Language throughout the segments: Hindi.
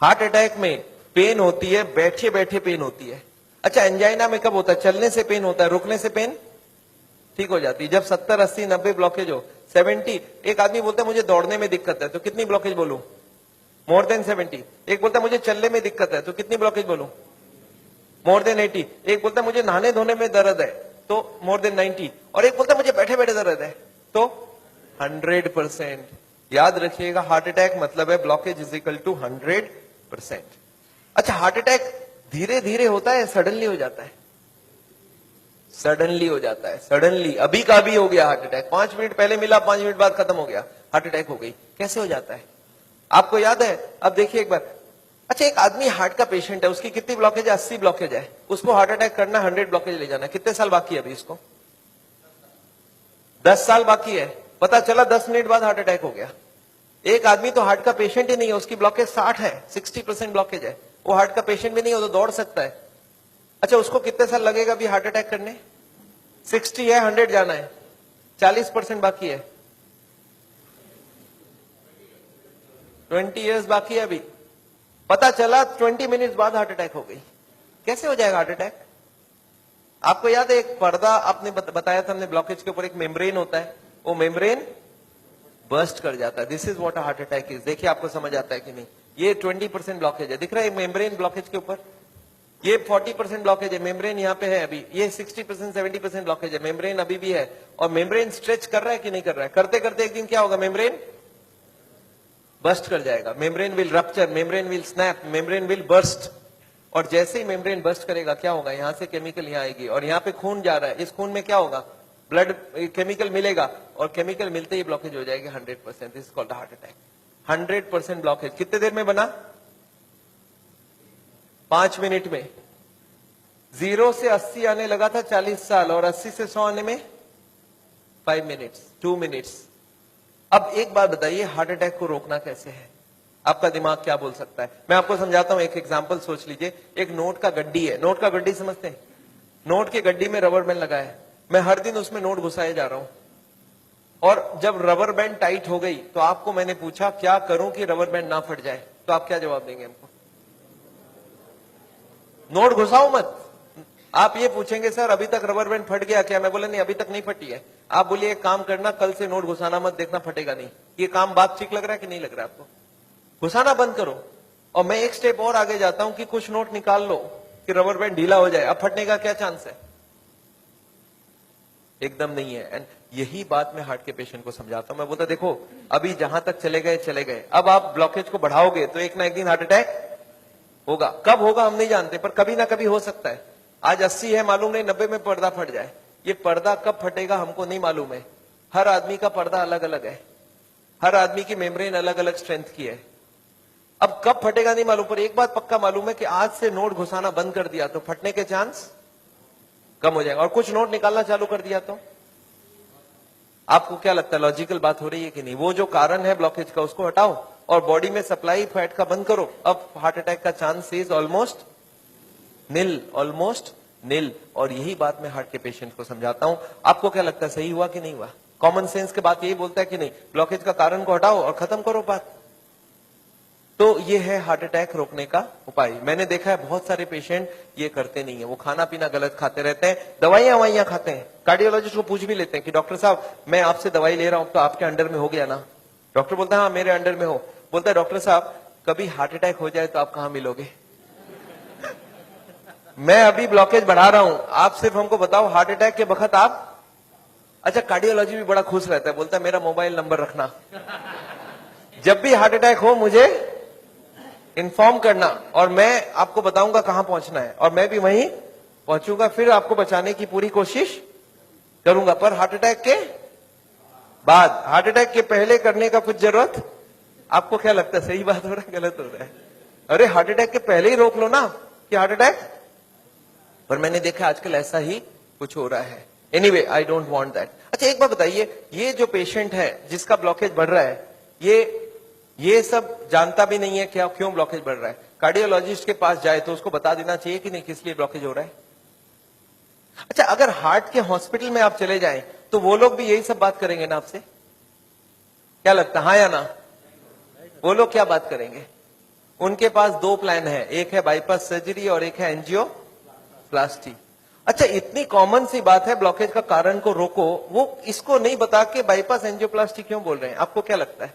हार्ट अटैक में पेन होती है, बैठे बैठे पेन होती है। अच्छा, एंजाइना में कब होता है? चलने से पेन होता है, रुकने से पेन ठीक हो जाती है। जब 70, 80, 90 ब्लॉकेज हो, 70, एक आदमी बोलता है मुझे दौड़ने में दिक्कत है, तो कितनी ब्लॉकेज बोलूं? More than 70। एक बोलता है मुझे चलने में दिक्कत है, तो कितनी ब्लॉकेज बोलूं? More than 80। एक बोलता है मुझे नहाने धोने में दर्द है, तो मोर देन 90। और एक बोलता है मुझे बैठे बैठे दर्द है, तो 100%। याद रखिएगा, हार्ट अटैक मतलब है ब्लॉकेज इज इक्वल टू 100%। अच्छा, हार्ट अटैक धीरे धीरे होता है, सडनली हो जाता है? सडनली हो जाता है। सडनली अभी का अभी हो गया हार्ट अटैक, 5 मिनट पहले मिला, 5 मिनट बाद खत्म हो गया, हार्ट अटैक हो गई। कैसे हो जाता है आपको याद है? अब देखिए एक बार। अच्छा, एक आदमी हार्ट का पेशेंट है, उसकी कितनी ब्लॉकेज है? 80 ब्लॉकेज है। उसको हार्ट अटैक करना, 100 ब्लॉकेज ले जाना, कितने साल बाकी है अभी इसको? 10 साल बाकी है। पता चला 10 मिनट बाद हार्ट अटैक हो गया। एक आदमी तो हार्ट का पेशेंट ही नहीं है, उसकी ब्लॉकेज 60 है, 60% ब्लॉकेज है, वो हार्ट का पेशेंट भी नहीं हो तो दौड़ सकता है। अच्छा, उसको कितने साल लगेगा अभी हार्ट अटैक करने? 60 है, 100 जाना है, 40% बाकी है, 20 इयर्स बाकी है अभी। पता चला 20 मिनट्स बाद हार्ट अटैक हो गई। कैसे हो जाएगा हार्ट अटैक? आपको याद है एक पर्दा आपने बताया था हमने, ब्लॉकेज के ऊपर एक मेम्ब्रेन होता है, वो मेम्ब्रेन बर्स्ट कर जाता है। This is what a heart attack is. देखिए आपको समझ आता है कि नहीं? ये 20% ब्लॉकेज है, दिख रहा है मेम्ब्रेन ब्लॉकेज के ऊपर। ये 40% ब्लॉकेज है, मेम्ब्रेन यहाँ पे है अभी। ये 60%, 70% ब्लॉकेज है, मेम्ब्रेन अभी भी है। और मेम्ब्रेन स्ट्रेच कर रहा है कि नहीं कर रहा है? करते करते एक दिन क्या होगा? मेम्ब्रेन बर्स्ट कर जाएगा, membrane will rupture, membrane will snap, membrane will burst. और जैसे ही मेम्ब्रेन बर्स्ट करेगा क्या होगा? यहां से केमिकल यहाँ आएगी, और यहाँ पे खून जा रहा है, इस खून में क्या होगा? ब्लड केमिकल मिलेगा, और केमिकल मिलते ही ब्लॉकेज हो जाएगी 100%। This is called heart attack. 100% blockage कितने देर में बना? 5 मिनट में। 0 से 80 आने लगा था 40 साल, और 80 से 100 आने में 5 मिनट्स, 2 मिनट्स। अब एक बात बताइए, हार्ट अटैक को रोकना कैसे है? आपका दिमाग क्या बोल सकता है? मैं आपको समझाता हूं, एक एग्जांपल सोच लीजिए। एक नोट का गड्डी है, नोट का गड्डी समझते हैं? नोट की गड्डी में रबर बैंड लगा है, मैं हर दिन उसमें नोट घुसाए जा रहा हूं, और जब रबर बैंड टाइट हो गई तो आपको मैंने पूछा क्या करूं कि रबर बैंड ना फट जाए, तो आप क्या जवाब देंगे हमको? नोट घुसाओ मत। आप ये पूछेंगे सर अभी तक रबर बैंड फट गया क्या? मैं बोला नहीं, अभी तक नहीं फटी है। आप बोलिए एक काम करना, कल से नोट घुसाना मत, देखना फटेगा नहीं। ये काम बात ठीक लग रहा है कि नहीं लग रहा है आपको? घुसाना बंद करो। और मैं एक स्टेप और आगे जाता हूं कि कुछ नोट निकाल लो कि रबर बैंड ढीला हो जाए, अब फटने का क्या चांस है? एकदम नहीं है। एंड यही बात मैं हार्ट के पेशेंट को समझाता हूं। मैं बोलता देखो अभी जहां तक चले गए चले गए, अब आप ब्लॉकेज को बढ़ाओगे तो एक ना एक दिन हार्ट अटैक होगा। कब होगा हम नहीं जानते, पर कभी ना कभी हो सकता है। आज 80 है, मालूम नहीं 90 में पर्दा फट जाए। ये पर्दा कब फटेगा हमको नहीं मालूम है। हर आदमी का पर्दा अलग अलग है, हर आदमी की मेम्ब्रेन अलग अलग स्ट्रेंथ की है। अब कब फटेगा नहीं मालूम, पर एक बात पक्का मालूम है कि आज से नोट घुसाना बंद कर दिया तो फटने के चांस कम हो जाएगा, और कुछ नोट निकालना चालू कर दिया तो। आपको क्या लगता है, लॉजिकल बात हो रही है कि नहीं? वो जो कारण है ब्लॉकेज का उसको हटाओ और बॉडी में सप्लाई फैट का बंद करो, अब हार्ट अटैक का chance is almost nil, almost nil. और यही बात मैं हार्ट के पेशेंट को समझाता हूं। आपको क्या लगता है, सही हुआ कि नहीं हुआ? कॉमन सेंस के बात यही बोलता है कि नहीं? ब्लॉकेज का कारण को हटाओ और खत्म करो बात। तो ये है हार्ट अटैक रोकने का उपाय। मैंने देखा है बहुत सारे पेशेंट ये करते नहीं है, वो खाना पीना गलत खाते रहते हैं, दवाइयां खाते हैं। कार्डियोलॉजिस्ट को पूछ भी लेते हैं कि डॉक्टर साहब मैं आपसे दवाई ले रहा हूं तो आपके अंडर में हो गया ना? डॉक्टर बोलता है हाँ मेरे अंडर में हो। बोलता है डॉक्टर साहब कभी हार्ट अटैक हो जाए तो आप कहां मिलोगे? मैं अभी ब्लॉकेज बढ़ा रहा हूं, आप सिर्फ हमको बताओ हार्ट अटैक के वक्त आप। अच्छा, कार्डियोलॉजी भी बड़ा खुश रहता है, बोलता है मेरा मोबाइल नंबर रखना, जब भी हार्ट अटैक हो मुझे इन्फॉर्म करना और मैं आपको बताऊंगा कहां पहुंचना है, और मैं भी वहीं पहुंचूंगा, फिर आपको बचाने की पूरी कोशिश करूंगा। पर हार्ट अटैक के बाद, हार्ट अटैक के पहले करने का कुछ जरूरत? आपको क्या लगता है, सही बात हो रहा है गलत हो रहा है? अरे हार्ट अटैक के पहले ही रोक लो ना कि हार्ट अटैक। पर मैंने देखा आजकल ऐसा ही कुछ हो रहा है। Anyway I don't want that. अच्छा एक बात बताइए, ये जो पेशेंट है जिसका ब्लॉकेज बढ़ रहा है, ये सब जानता भी नहीं है क्या क्यों ब्लॉकेज बढ़ रहा है। कार्डियोलॉजिस्ट के पास जाए तो उसको बता देना चाहिए कि नहीं किस लिए ब्लॉकेज हो रहा है। अच्छा, अगर हार्ट के हॉस्पिटल में आप चले जाएं तो वो लोग भी यही सब बात करेंगे ना आपसे? क्या लगता है, हाँ या ना? वो लोग क्या बात करेंगे? उनके पास दो प्लान है, एक है बाईपास सर्जरी और एक है एंजियोप्लास्टी। अच्छा, इतनी कॉमन सी बात है, ब्लॉकेज का कारण को रोको, वो इसको नहीं बता के बाईपास एंजियोप्लास्टी क्यों बोल रहे हैं? आपको क्या लगता है?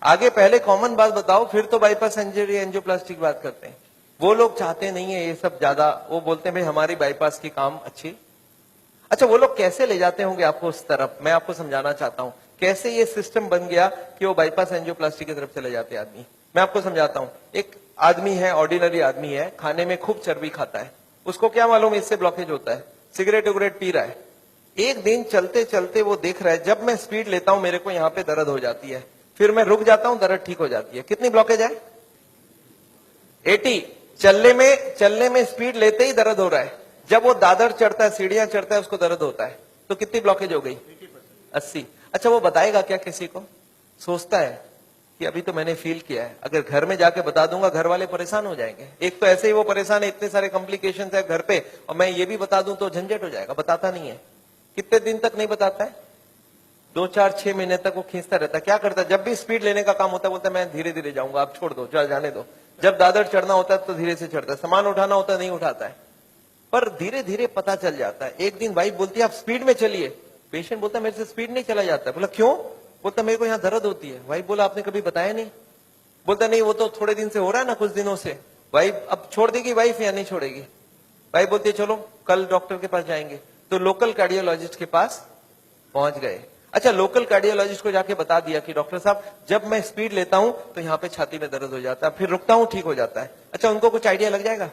आगे पहले कॉमन बात बताओ, फिर तो बाईपास सर्जरी एंजियोप्लास्टी की बात करते हैं। वो लोग चाहते नहीं है ये सब ज्यादा, वो बोलते हैं भाई हमारी बाईपास की काम अच्छी। अच्छा, वो लोग कैसे ले जाते होंगे आपको उस तरफ, मैं आपको समझाना चाहता हूं कैसे ये सिस्टम बन गया कि वो बाईपास एंजियोप्लास्टी की तरफ चले जाते आदमी। मैं आपको समझाता हूं। एक आदमी है, ऑर्डिनरी आदमी है, खाने में खूब चर्बी खाता है, उसको क्या मालूम इससे ब्लॉकेज होता है, सिगरेट उगरेट पी रहा है। एक दिन चलते चलते वो देख रहा है जब मैं स्पीड लेता हूं मेरे को यहाँ पे दर्द हो जाती है, फिर मैं रुक जाता हूं दर्द ठीक हो जाती है। कितनी ब्लॉकेज है? 80। चलने में स्पीड लेते ही दर्द हो रहा है, जब वो दादर चढ़ता है, सीढ़ियां चढ़ता है, उसको दर्द होता है। तो कितनी ब्लॉकेज हो गई? 80। अच्छा, वो बताएगा क्या किसी को? सोचता है कि अभी तो मैंने फील किया है, अगर घर में जाके बता दूंगा घर वाले परेशान हो जाएंगे। एक तो ऐसे ही वो परेशान है, इतने सारे कॉम्प्लिकेशन है घर पे, और मैं ये भी बता दूं तो झंझट हो जाएगा। बताता नहीं है। कितने दिन तक नहीं बताता है? 2, 4, 6 महीने तक वो खींचता रहता है। क्या करता है? जब भी स्पीड लेने का काम होता है बोलता है मैं धीरे धीरे जाऊंगा, आप छोड़ दो, जाने दो। जब दादर चढ़ना होता है तो धीरे से चढ़ता है, सामान उठाना होता है नहीं उठाता है, पर धीरे धीरे पता चल जाता है। एक दिन वाइफ बोलती है आप स्पीड में चलिए, पेशेंट बोलता है मेरे से स्पीड नहीं चला जाता है। बोला क्यों? बोलता मेरे को यहाँ दर्द होती है। वाइफ बोला आपने कभी बताया नहीं? बोलता नहीं, वो तो थोड़े दिन से हो रहा है ना, कुछ दिनों से। वाइफ अब छोड़ देगी वाइफ या नहीं छोड़ेगी? वाइफ बोलती है चलो कल डॉक्टर के पास जाएंगे। तो लोकल कार्डियोलॉजिस्ट के पास पहुंच गए। अच्छा, लोकल कार्डियोलॉजिस्ट को जाके बता दिया कि डॉक्टर साहब जब मैं स्पीड लेता हूं तो यहाँ पे छाती में दर्द हो जाता है, फिर रुकता हूं ठीक हो जाता है। अच्छा, उनको कुछ आइडिया लग जाएगा?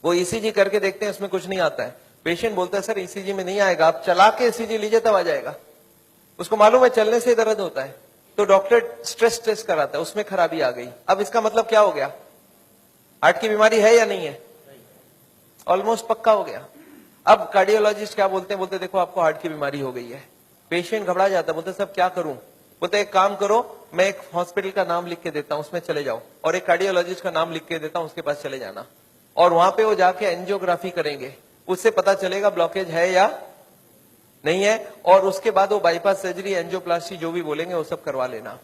वो ईसीजी करके देखते हैं, उसमें कुछ नहीं आता है। पेशेंट बोलता है सर ईसीजी में नहीं आएगा, आप चला के ईसीजी लीजिए तब आ जाएगा। उसको मालूम है चलने से दर्द होता है, तो डॉक्टर स्ट्रेस टेस्ट कराता है, उसमें खराबी आ गई। अब इसका मतलब क्या हो गया? हार्ट की बीमारी है या नहीं है? ऑलमोस्ट पक्का हो गया। अब कार्डियोलॉजिस्ट क्या बोलते हैं? बोलते देखो आपको हार्ट की बीमारी हो गई है। पेशेंट घबरा जाता है, बोलते सब क्या करूं? बोलते एक काम करो, मैं एक हॉस्पिटल का नाम लिख के देता हूं, उसमें चले जाओ, और एक कार्डियोलॉजिस्ट का नाम लिख के देता हूं, उसके पास चले जाना, और वहां पे वो जाके एंजियोग्राफी करेंगे, उससे पता चलेगा ब्लॉकेज है या नहीं है, और उसके बाद वो बाईपास सर्जरी एंजियोप्लास्टी जो भी बोलेंगे वो सब करवा लेना।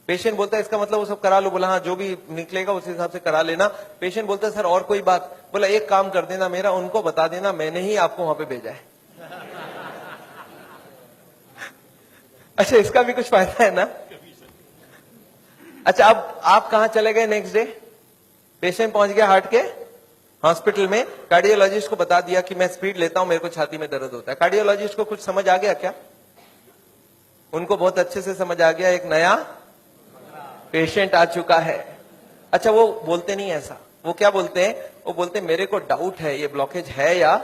पेशेंट बोलता है इसका मतलब वो सब करा लो। बोला हाँ, जो भी निकलेगा उस हिसाब से करा लेना। पेशेंट बोलता है सर और कोई बात? बोला एक काम कर देना मेरा, उनको बता देना मैंने ही आपको वहां पे भेजा है। अच्छा, इसका भी कुछ फायदा है ना? अच्छा, अब आप कहां चले गए नेक्स्ट डे? पेशेंट पहुंच गया हार्ट के हॉस्पिटल में, कार्डियोलॉजिस्ट को बता दिया कि मैं स्पीड लेता हूं, मेरे को छाती में दर्द होता है। कार्डियोलॉजिस्ट को कुछ समझ आ गया क्या? उनको बहुत अच्छे से समझ आ गया, एक नया पेशेंट आ चुका है। अच्छा, वो बोलते नहीं ऐसा, वो क्या बोलते हैं? वो बोलते हैं मेरे को डाउट है ये ब्लॉकेज है या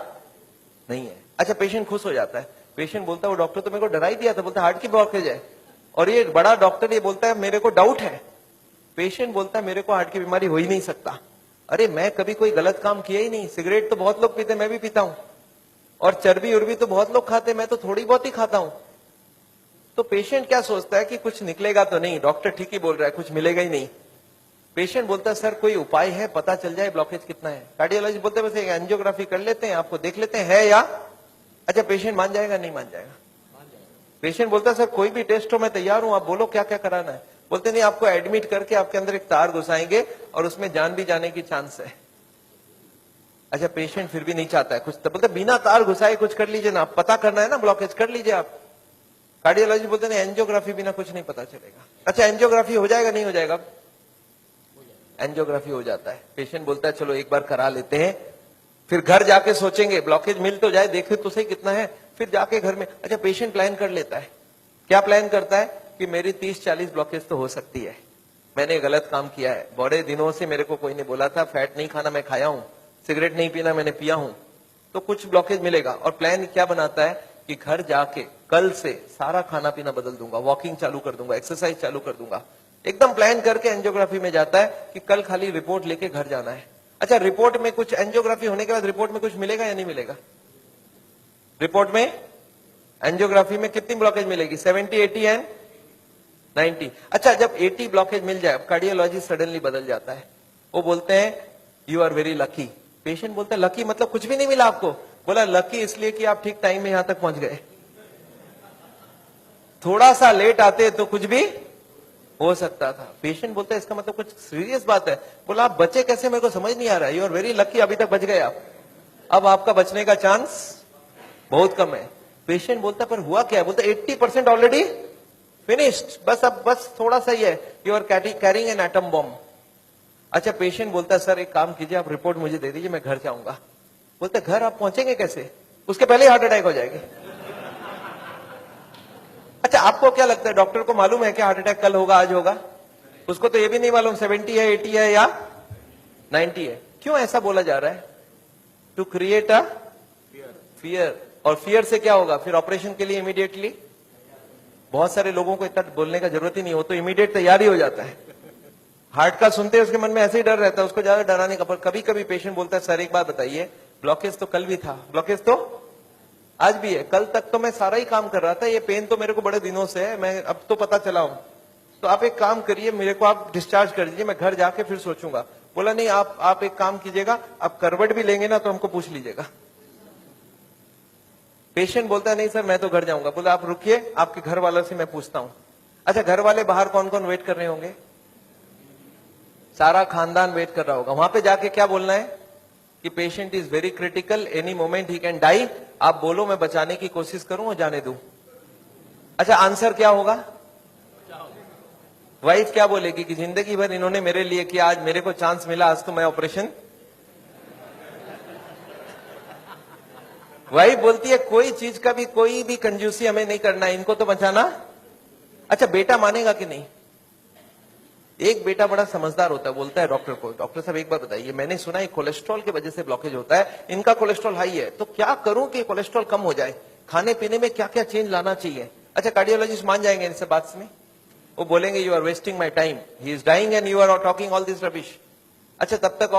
नहीं है। अच्छा, पेशेंट खुश हो जाता है। पेशेंट बोलता है वो डॉक्टर तो मेरे को डरा ही दिया था, बोलता हार्ट की ब्लॉकेज है, और ये बड़ा डॉक्टर ये बोलता है मेरे को डाउट है। पेशेंट बोलता है मेरे को हार्ट की बीमारी हो ही नहीं सकता। अरे मैं कभी कोई गलत काम किया ही नहीं, सिगरेट तो बहुत लोग पीते, मैं भी पीता हूं, और चर्बी उर्बी तो बहुत लोग खाते, मैं तो थोड़ी बहुत ही खाता हूं। तो पेशेंट क्या सोचता है कि कुछ निकलेगा तो नहीं, डॉक्टर ठीक ही बोल रहा है, कुछ मिलेगा ही नहीं। पेशेंट बोलता है सर कोई उपाय है, पता चल जाए ब्लॉकेज कितना है। कार्डियोलॉजिस्ट बोलते हैं बस एक एंजियोग्राफी कर लेते हैं, आपको देख लेते हैं है या। अच्छा, पेशेंट मान जाएगा नहीं मान जाएगा? पेशेंट बोलता है सर कोई भी टेस्ट हो मैं तैयार हूं, आप बोलो क्या क्या कराना है। बोलते नहीं, आपको एडमिट करके आपके अंदर एक तार घुसाएंगे और उसमें जान भी जाने की चांस है। अच्छा, पेशेंट फिर भी नहीं चाहता है कुछ, तो बोलते बिना तार घुसाए कुछ कर लीजिए ना, पता करना है ना ब्लॉकेज, कर लीजिए आप। कार्डियोलॉजिस्ट बोलते नहीं, एंजियोग्राफी बिना कुछ नहीं पता चलेगा। अच्छा, एंजियोग्राफी हो जाएगा नहीं हो जाएगा? एंजियोग्राफी हो जाता है। पेशेंट बोलता है चलो एक बार करा लेते हैं, फिर घर जाके सोचेंगे ब्लॉकेज मिल तो जाए, देखे तो सही कितना है, फिर जाके घर में। अच्छा, पेशेंट प्लान कर लेता है। क्या प्लान करता है? कि मेरी 30-40 ब्लॉकेज तो हो सकती है, मैंने गलत काम किया है, बड़े दिनों से मेरे को कोई ने बोला था फैट नहीं खाना, मैं खाया हूं, सिगरेट नहीं पीना, मैंने पिया हूं, तो कुछ ब्लॉकेज मिलेगा। और प्लान क्या बनाता है कि घर जाके कल से सारा खाना पीना बदल दूंगा, वॉकिंग चालू कर दूंगा, एक्सरसाइज चालू कर दूंगा। एकदम प्लान करके एंजियोग्राफी में जाता है कि कल खाली रिपोर्ट लेके घर जाना है। अच्छा, रिपोर्ट में कुछ, एंजियोग्राफी होने के बाद रिपोर्ट में कुछ मिलेगा या नहीं मिलेगा? रिपोर्ट में एंजियोग्राफी में कितनी ब्लॉकेज मिलेगी? 70, 80 एंड 90। अच्छा, जब 80 ब्लॉकेज मिल जाए, कार्डियोलॉजी सडनली बदल जाता है, वो बोलते हैं you are very lucky. Patient बोलता है लकी मतलब कुछ भी नहीं मिला आपको? बोला लकी इसलिए कि आप ठीक टाइम में यहां तक पहुंच गए, थोड़ा सा लेट आते तो कुछ भी हो सकता था। पेशेंट बोलता है इसका मतलब कुछ सीरियस बात है। बोला आप बचे कैसे, मेरे को समझ नहीं आ रहा है। यू आर वेरी लकी, अभी तक बच गए आप। अब आपका बचने का चांस बहुत कम है। पेशेंट बोलता है पर हुआ क्या है? बोलता 80% ऑलरेडी फिनिश्ड, बस अब बस थोड़ा सा ही है। You are carrying an atom bomb. अच्छा, पेशेंट बोलता है सर एक काम कीजिए, आप रिपोर्ट मुझे दे दीजिए, मैं घर जाऊंगा। बोलते घर आप पहुंचेंगे कैसे? उसके पहले ही हार्ट अटैक हो जाएगी। अच्छा, आपको क्या लगता है डॉक्टर को मालूम है कि हार्ट अटैक कल होगा आज होगा? उसको तो ये भी नहीं मालूम 70 है 80 है या 90 है। क्यों ऐसा बोला जा रहा है? To create a fear. और फियर से क्या होगा फिर? ऑपरेशन के लिए इमीडिएटली, बहुत सारे लोगों को इतना बोलने का जरूरत ही नहीं हो तो इमीडिएट तैयारी हो जाता है। हार्ट का सुनते उसके मन में ऐसे ही डर रहता है, उसको ज्यादा डराने का। पर कभी कभी पेशेंट बोलता है सर एक बात बताइए, ब्लॉकेज तो कल भी था, ब्लॉकेज तो आज भी है, कल तक तो मैं सारा ही काम कर रहा था, ये पेन तो मेरे को बड़े दिनों से है, मैं अब तो पता चला हूं। तो आप एक काम करिए, मेरे को आप डिस्चार्ज कर दीजिए, मैं घर जाके फिर सोचूंगा। बोला नहीं, आप एक काम कीजिएगा, आप करवट भी लेंगे ना तो हमको पूछ लीजिएगा। पेशेंट बोलता है नहीं सर मैं तो घर जाऊंगा। बोला आप रुकिए, आपके घर वालों से मैं पूछता हूं। अच्छा, घर वाले बाहर कौन कौन वेट कर रहे होंगे? सारा खानदान वेट कर रहा होगा। वहां पे जाके क्या बोलना है कि patient is very critical, any moment he can die. आप बोलो मैं बचाने की कोशिश करूं और जाने दूं। अच्छा, आंसर क्या होगा? वाइफ क्या बोलेगी कि जिंदगी भर इन्होंने मेरे लिए किया, आज मेरे को चांस मिला, आज तो मैं ऑपरेशन। वाइफ बोलती है कोई चीज का भी कोई भी कंजूसी हमें नहीं करना है, इनको तो बचाना। अच्छा, बेटा मानेगा कि नहीं? एक बेटा बड़ा समझदार होता है, बोलता है डॉक्टर को, डॉक्टर साहब एक बार बताइए, मैंने सुना है कोलेस्ट्रॉल की वजह से ब्लॉकेज होता है, इनका कोलेस्ट्रॉल हाई है, तो क्या करूं कि कोलेस्ट्रॉल कम हो जाए? खाने पीने में क्या क्या चेंज लाना चाहिए? अच्छा, कार्डियोलॉजिस्ट मान जाएंगे इनसे बात में? वो बोलेंगे you are wasting my time, he is dying and you are talking all this rubbish. अच्छा, तब तक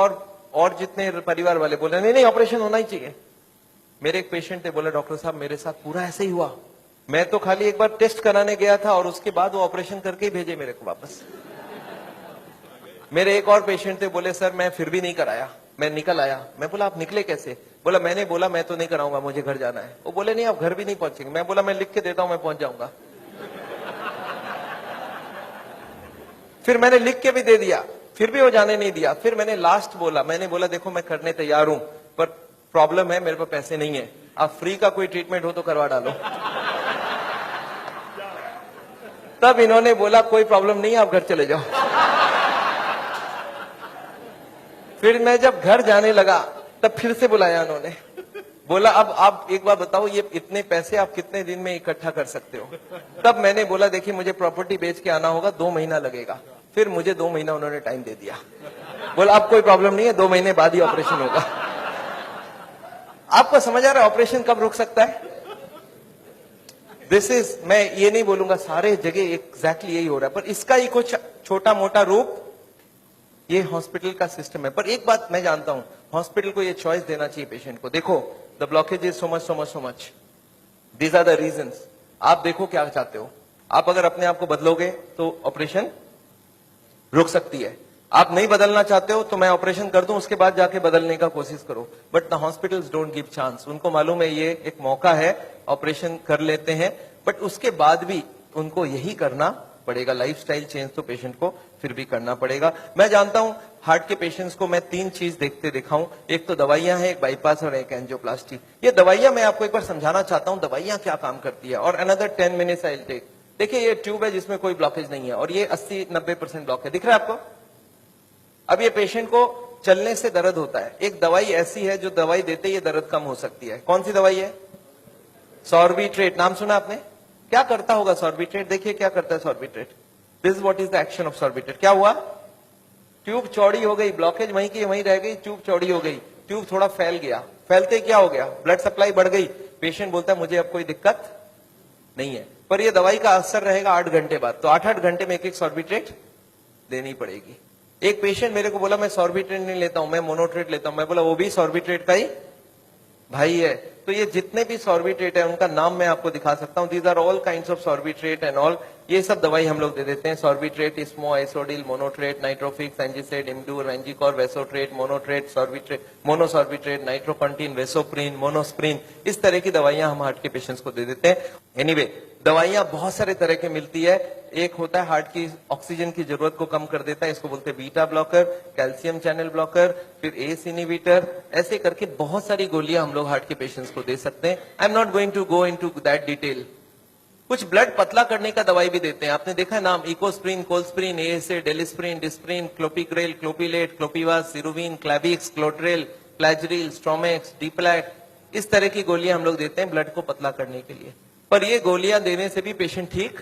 और जितने परिवार वाले बोले नहीं नहीं ऑपरेशन होना ही चाहिए। मेरे एक पेशेंट थे, बोले डॉक्टर साहब मेरे साथ पूरा ऐसे ही हुआ, मैं तो खाली एक बार टेस्ट कराने गया था और उसके बाद वो ऑपरेशन करके ही भेजे मेरे को वापस। मेरे एक और पेशेंट थे, बोले सर मैं फिर भी नहीं कराया, मैं निकल आया। मैं बोला आप निकले कैसे? बोला मैंने बोला मैं तो नहीं कराऊंगा, मुझे घर जाना है। वो बोले नहीं आप घर भी नहीं पहुंचेंगे। मैं बोला मैं लिख के देता हूं, मैं पहुंच जाऊंगा। फिर मैंने लिख के भी दे दिया, फिर भी वो जाने नहीं दिया। फिर मैंने लास्ट बोला, मैंने बोला देखो मैं करने तैयार हूं, पर प्रॉब्लम है मेरे पास पैसे नहीं है, आप फ्री का कोई ट्रीटमेंट हो तो करवा डालो। तब इन्होंने बोला कोई प्रॉब्लम नहीं है, आप घर चले जाओ। फिर मैं जब घर जाने लगा तब फिर से बुलाया उन्होंने, बोला अब आप एक बार बताओ ये इतने पैसे आप कितने दिन में इकट्ठा कर सकते हो? तब मैंने बोला देखिए मुझे प्रॉपर्टी बेच के आना होगा, 2 महीना लगेगा। फिर मुझे 2 महीना उन्होंने टाइम दे दिया। बोला अब कोई प्रॉब्लम नहीं है, 2 महीने बाद ही ऑपरेशन होगा। आपको समझ आ रहा है ऑपरेशन कब रुक सकता है? दिस इज, मैं ये नहीं बोलूंगा सारे जगह एग्जैक्टली यही हो रहा है, पर इसका ही कुछ छोटा मोटा रूप ये हॉस्पिटल का सिस्टम है। पर एक बात मैं जानता हूं, हॉस्पिटल को ये चॉइस देना चाहिए पेशेंट को। देखो the blockage is so much so much so much, these are the reasons. आप देखो क्या चाहते हो। आप अगर अपने आप को बदलोगे तो ऑपरेशन रुक सकती है। आप नहीं बदलना चाहते हो तो मैं ऑपरेशन कर दूं, उसके बाद जाके बदलने का कोशिश करो। But the hospitals don't give chance. उनको मालूम है ये एक मौका है, ऑपरेशन कर लेते हैं, बट उसके बाद भी उनको यही करना पड़ेगा। लाइफस्टाइल चेंज तो पेशेंट को फिर भी करना पड़ेगा। मैं जानता हूं हार्ट के पेशेंट्स को मैं 3 चीज देखते दिखाऊं, एक तो दवाइयां हैं, एक बाईपास और एक एंजियोप्लास्टी। ये दवाइयां मैं आपको एक बार समझाना चाहता हूं दवाइयां क्या काम करती है, और another 10 minutes I will take. देखिए ये ट्यूब है जिसमें कोई ब्लॉकेज नहीं है और ये 80-90% ब्लॉक है, दिख रहा है आपको? अब ये पेशेंट को चलने से दर्द होता है, एक दवाई ऐसी है जो दवाई देते ही ये दर्द कम हो सकती है। कौन सी दवाई है? सॉर्बिट्रेट। नाम सुना आपने? क्या करता होगा सॉर्बिट्रेट? देखिए क्या करता है Sorbitrate. This what is the action of Sorbitrate. क्या हुआ? ट्यूब चौड़ी हो गई, ब्लॉकेज वहीं की वहीं रह गई, ट्यूब चौड़ी हो गई, ट्यूब थोड़ा फैल गया, फैलते क्या हो गया? ब्लड सप्लाई बढ़ गई। पेशेंट बोलता है मुझे अब कोई दिक्कत नहीं है, पर ये दवाई का असर रहेगा 8 घंटे बाद, तो 8-8 घंटे में एक सॉर्बिट्रेट देनी पड़ेगी। एक पेशेंट मेरे को बोला मैं सॉर्बिट्रेट नहीं लेता हूं, मैं मोनोट्रेट लेता हूं। मैं बोला वो भी सॉर्बिट्रेट का ही भाई है। तो ये जितने भी सॉर्बिट्रेट है उनका नाम मैं आपको दिखा सकता हूं। These are all kinds of sorbitrate and all. ये सब दवाई हम लोग दे देते हैं। सॉर्बिट्रेट, इस्मो, एसोडिल, मोनोट्रेट, नाइट्रोफिक्स, एंजिसेड, इमडूर, वेंजिकॉर, वेसोट्रेट, मोनोट्रेट, सॉर्बिट्रेट, मोनोसॉर्बिट्रेट, नाइट्रोकंटीन, वेसोप्रीन, मोनोस्प्रीन, इस तरह की दवाइयां हम हार्ट के पेशेंट्स को दे देते हैं। एनीवे दवाइयां बहुत सारे तरह के मिलती है। एक होता है हार्ट की ऑक्सीजन की जरूरत को कम कर देता है, इसको बोलते हैं beta blocker, calcium channel blocker, फिर एस इनहिबिटर, ऐसे करके बहुत सारी गोलियां हम लोग हार्ट के पेशेंट्स को दे सकते हैं। I am not going to go into that detail. कुछ ब्लड पतला करने का दवाई भी देते हैं, आपने देखा है नाम, इकोस्प्रिन, कोल्स्प्रिन, एएसए, डेलिस्प्रिन, डिस्प्रिन, क्लोपिग्रेल, क्लोपिलेट, क्लोपिवास, सिरुविन, क्लैबिक्स, क्लोट्रेल, प्लाजरिल, स्ट्रोमेक्स, डीप्लैक, इस तरह की गोलियां हम लोग देते हैं ब्लड को पतला करने के लिए। पर ये गोलियां देने से भी पेशेंट ठीक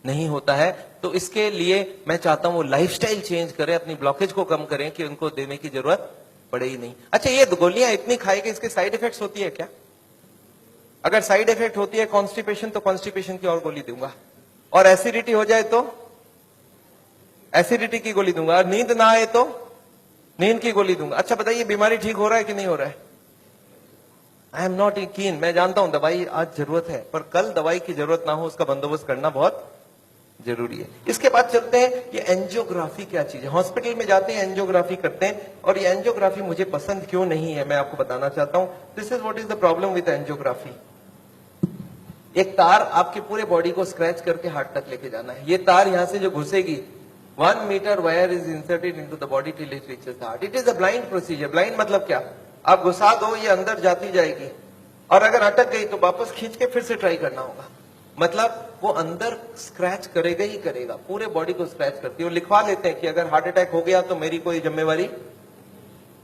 नहीं होता है, तो इसके लिए मैं चाहता हूं वो लाइफस्टाइल चेंज करें, अपनी ब्लॉकेज को कम करें कि उनको देने की जरूरत पड़े ही नहीं। अच्छा, ये गोलियां इतनी खाएगी, इसके साइड इफेक्ट्स होती है क्या? अगर साइड इफेक्ट होती है कॉन्स्टिपेशन, तो कॉन्स्टिपेशन की और गोली दूंगा, और एसिडिटी हो जाए तो एसिडिटी की गोली दूंगा, और नींद ना आए तो नींद की गोली दूंगा। अच्छा बताइए, बीमारी ठीक हो रहा है कि नहीं हो रहा है? आई एम नॉट कीन, मैं जानता हूं दवाई आज जरूरत है, पर कल दवाई की जरूरत ना हो उसका बंदोबस्त करना बहुत जरूरी है। इसके बाद चलते हैं, ये एंजियोग्राफी क्या चीज है। हॉस्पिटल में जाते हैं, एंजियोग्राफी करते हैं, और ये एंजियोग्राफी मुझे पसंद क्यों नहीं है मैं आपको बताना चाहता हूं। This is what is the problem with angiography. एक तार आपके पूरे बॉडी को स्क्रैच करके हार्ट तक लेके जाना है। ये तार यहां से जो घुसेगी, 1 metre wire is inserted into the body till it reaches the heart. It is a blind procedure. Blind मतलब क्या? आप घुसा दो, ये अंदर जाती जाएगी, और अगर अटक गई तो वापस खींच के फिर से ट्राई करना होगा। मतलब वो अंदर स्क्रैच करेगा ही करेगा, पूरे बॉडी को स्क्रैच करती है। वो लिखवा लेते हैं कि अगर हार्ट अटैक हो गया तो मेरी कोई जिम्मेवारी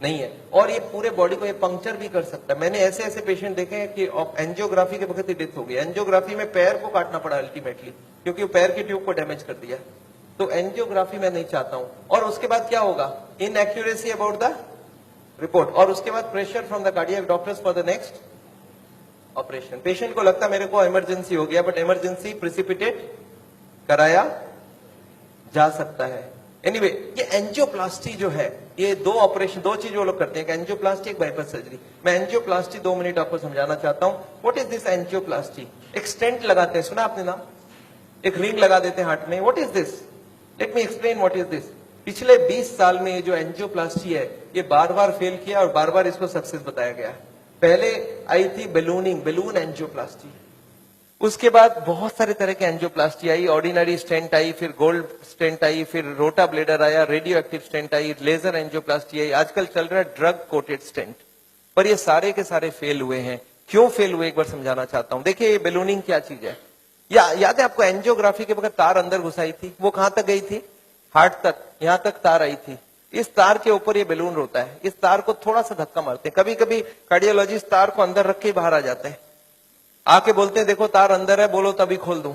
नहीं है, और ये पूरे बॉडी को ये पंक्चर भी कर सकता है। मैंने ऐसे ऐसे पेशेंट देखे हैं कि एंजियोग्राफी के वक्त ही डेथ हो गई। एंजियोग्राफी में पैर को काटना पड़ा अल्टीमेटली, क्योंकि वो पैर की ट्यूब को डैमेज कर दिया। तो एंजियोग्राफी मैं नहीं चाहता हूं। और उसके बाद क्या होगा? इनएक्यूरेसी अबाउट द रिपोर्ट, और उसके बाद pressure from the cardiac doctors for the next operation. Patient को लगता है मेरे को इमरजेंसी हो गया, बट इमरजेंसी प्रिसिपिटेट कराया जा सकता है। एनीवे, ये एंजियोप्लास्टी जो है, ये दो ऑपरेशन, दो चीज वो लोग करते हैं, एक एंजियोप्लास्टी, एक बाईपास सर्जरी। मैं एंजियोप्लास्टी 2 मिनट आपको समझाना चाहता हूं। What is this angioplasty? एक स्टेंट लगाते हैं, सुना आपने नाम? एक रिंग लगा देते हैं हार्ट में। What is this? Let me explain what is this. पिछले 20 साल में ये जो एंजियोप्लास्टी है, ये बार बार फेल किया और बार बार इसको सक्सेस बताया गया। पहले आई थी बेलूनिंग, बेलून एंजियोप्लास्टी। उसके बाद बहुत सारे तरह के एंजियोप्लास्टी आई, ऑर्डिनरी स्टेंट आई, फिर गोल्ड स्टेंट आई, फिर रोटा ब्लेडर आया, रेडियो एक्टिव स्टेंट आई, लेजर एंजियोप्लास्टी आई, आजकल चल रहा है ड्रग कोटेड स्टेंट। पर ये सारे के सारे फेल हुए हैं। क्यों फेल हुए एक बार समझाना चाहता हूं। देखिए, ये बेलूनिंग क्या चीज है, या याद है आपको? एंजियोग्राफी के वक्त तार अंदर घुसाई थी, वो कहां तक गई थी? हार्ट तक, यहां तक तार आई थी। इस तार के ऊपर ये बेलून होता है, इस तार को थोड़ा सा धक्का मारते हैं। कभी कभी कार्डियोलॉजिस्ट तार को अंदर रख के बाहर आ जाते हैं, आके बोलते हैं देखो तार अंदर है, बोलो तभी खोल दूं।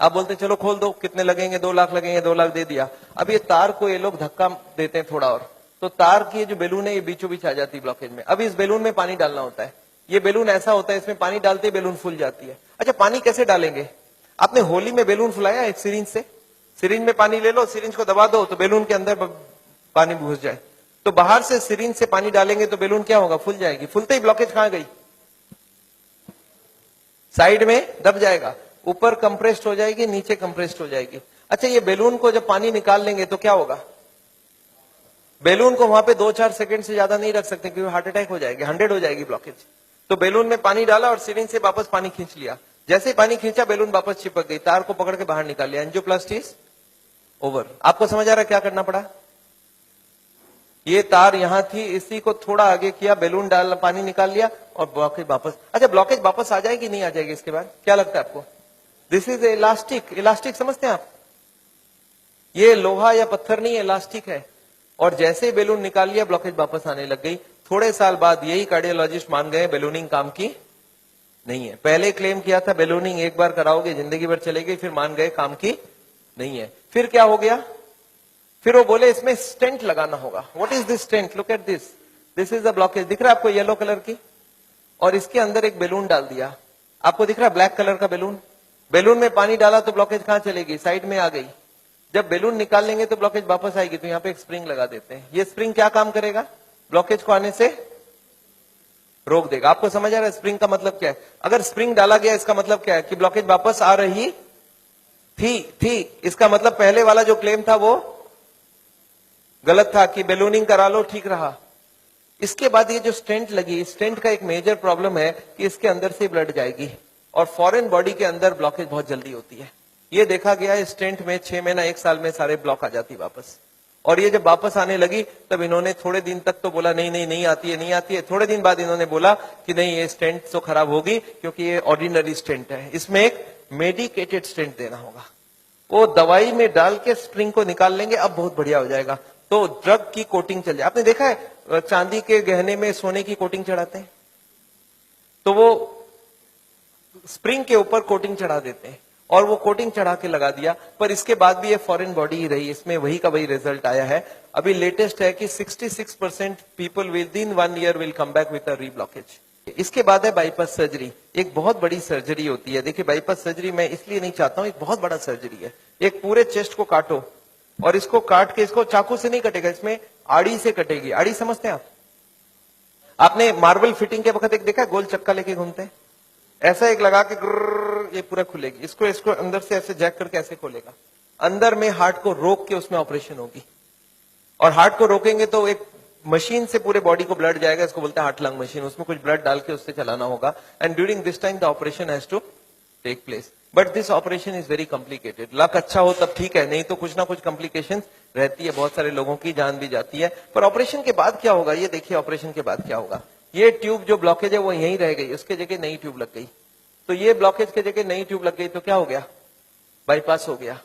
आप बोलते हैं चलो खोल दो, कितने लगेंगे? 2 लाख लगेंगे। 2 लाख दे दिया। अब ये तार को ये लोग धक्का देते हैं थोड़ा और, तो तार की जो बेलून है ये बीचों बीच आ जाती है ब्लॉकेज में। अब इस बेलून में पानी डालना होता है। ये बेलून ऐसा होता है, इसमें पानी डालते ही बेलून फूल जाती है। अच्छा, पानी कैसे डालेंगे? आपने होली में बेलून फुलाया एक सिरिंज से? सिरिंज में पानी ले लो, सिरिंज को दबा दो तो बेलून के अंदर पानी घुस जाए। तो बाहर से सिरिंज से पानी डालेंगे तो बेलून क्या होगा? फूल जाएगी। फूलते ही ब्लॉकेज कहां गई? साइड में दब जाएगा, ऊपर कंप्रेस्ड हो जाएगी, नीचे कंप्रेस्ड हो जाएगी। अच्छा, ये बेलून को जब पानी निकाल लेंगे तो क्या होगा? बेलून को वहां पे 2-4 सेकंड से ज्यादा नहीं रख सकते, क्योंकि हार्ट अटैक हो जाएगी, 100 हो जाएगी ब्लॉकेज। तो बेलून में पानी डाला और सिरिंज से वापस पानी खींच लिया। जैसे ही पानी खींचा, बेलून वापस चिपक गई, तार को पकड़ के बाहर निकाल लिया। Angioplasty over. आपको समझ आ रहा है क्या करना पड़ा? ये तार यहां थी, इसी को थोड़ा आगे किया, बेलून डाल, पानी निकाल लिया और ब्लॉकेज वापस। अच्छा, ब्लॉकेज वापस आ जाएगी नहीं आ जाएगी इसके बाद? क्या लगता है आपको? This is elastic. इलास्टिक समझते हैं आप? ये लोहा या पत्थर नहीं, इलास्टिक है। और जैसे ही बेलून निकाल लिया, ब्लॉकेज वापस आने लग गई। थोड़े साल बाद यही कार्डियोलॉजिस्ट मान गए बेलूनिंग काम की नहीं है। पहले क्लेम किया था बेलूनिंग एक बार कराओगे जिंदगी भर चलेगी, फिर मान गए काम की नहीं है। फिर क्या हो गया? फिर वो बोले इसमें स्टेंट लगाना होगा। What is this stent? Look at this, this is the blockage. दिख रहा है आपको येलो कलर की? और इसके अंदर एक बेलून डाल दिया। आपको दिख रहा है ब्लैक कलर का बेलून? बेलून में पानी डाला तो ब्लॉकेज कहां चलेगी? साइड में आ गई। जब बेलून निकाल लेंगे तो ब्लॉकेज वापस आएगी, तो यहाँ पे एक स्प्रिंग लगा देते हैं। ये स्प्रिंग क्या काम करेगा? ब्लॉकेज को आने से रोक देगा। आपको समझ आ रहा है स्प्रिंग का मतलब क्या है? अगर स्प्रिंग डाला गया, इसका मतलब क्या है? कि ब्लॉकेज वापस आ रही थी। इसका मतलब पहले वाला जो क्लेम था वो गलत था, कि बेलूनिंग करा लो ठीक रहा। इसके बाद ये जो स्टेंट लगी, स्टेंट का एक मेजर प्रॉब्लम है कि इसके अंदर से ब्लड जाएगी और फॉरेन बॉडी के अंदर ब्लॉकेज बहुत जल्दी होती है। ये देखा गया है स्टेंट में 6 महीना 1 साल में सारे ब्लॉक आ जाती वापस। और ये जब वापस आने लगी तब इन्होंने थोड़े दिन तक तो बोला नहीं आती है, नहीं आती है। थोड़े दिन बाद इन्होंने बोला कि नहीं, ये स्टेंट तो खराब होगी क्योंकि ये ऑर्डिनरी स्टेंट है, इसमें एक मेडिकेटेड स्टेंट देना होगा। वो दवाई में डाल के स्प्रिंग को निकाल लेंगे, अब बहुत बढ़िया हो जाएगा। तो ड्रग की कोटिंग चल जाए। आपने देखा है चांदी के गहने में सोने की कोटिंग चढ़ाते हैं, तो वो स्प्रिंग के ऊपर कोटिंग चढ़ा देते हैं और वो कोटिंग चढ़ा के लगा दिया, पर इसके बाद भी ये फॉरेन बॉडी ही रही, इसमें वही का वही रिजल्ट आया है। अभी लेटेस्ट है कि 66% people with in 1 year will come back with a reblockage. इसके बाद है बाईपास सर्जरी। एक बहुत बड़ी सर्जरी होती है। देखिए बाईपास सर्जरी मैं इसलिए नहीं चाहता हूं, एक बहुत बड़ा सर्जरी है। एक पूरे चेस्ट को काटो और इसको काट के, इसको चाकू से नहीं कटेगा, इसमें आड़ी से कटेगी। आड़ी समझते हैं आप? आपने मार्बल फिटिंग के वक्त एक देखा गोल चक्का लेके घूमते हैं, ऐसा एक लगा के ये पूरा खुलेगी। इसको अंदर से ऐसे जैक करके ऐसे खोलेगा। अंदर में हार्ट को रोक के उसमें ऑपरेशन होगी। और हार्ट को रोकेंगे तो एक मशीन से पूरे बॉडी को ब्लड जाएगा, इसको बोलते हैं हार्ट लंग मशीन। उसमें कुछ ब्लड डाल के उससे चलाना होगा। And during this time the operation has to take place. But this operation is very complicated. Luck अच्छा हो तब ठीक है, नहीं तो कुछ ना कुछ कॉम्प्लिकेशन रहती है, बहुत सारे लोगों की जान भी जाती है। पर ऑपरेशन के बाद क्या होगा, ये देखिए ऑपरेशन के बाद क्या होगा। ये ट्यूब जो ब्लॉकेज है वो यहीं रह गई, उसके जगह नई ट्यूब लग गई। तो ये ब्लॉकेज के जगह नई ट्यूब लग गई तो क्या हो गया, बाईपास हो गया।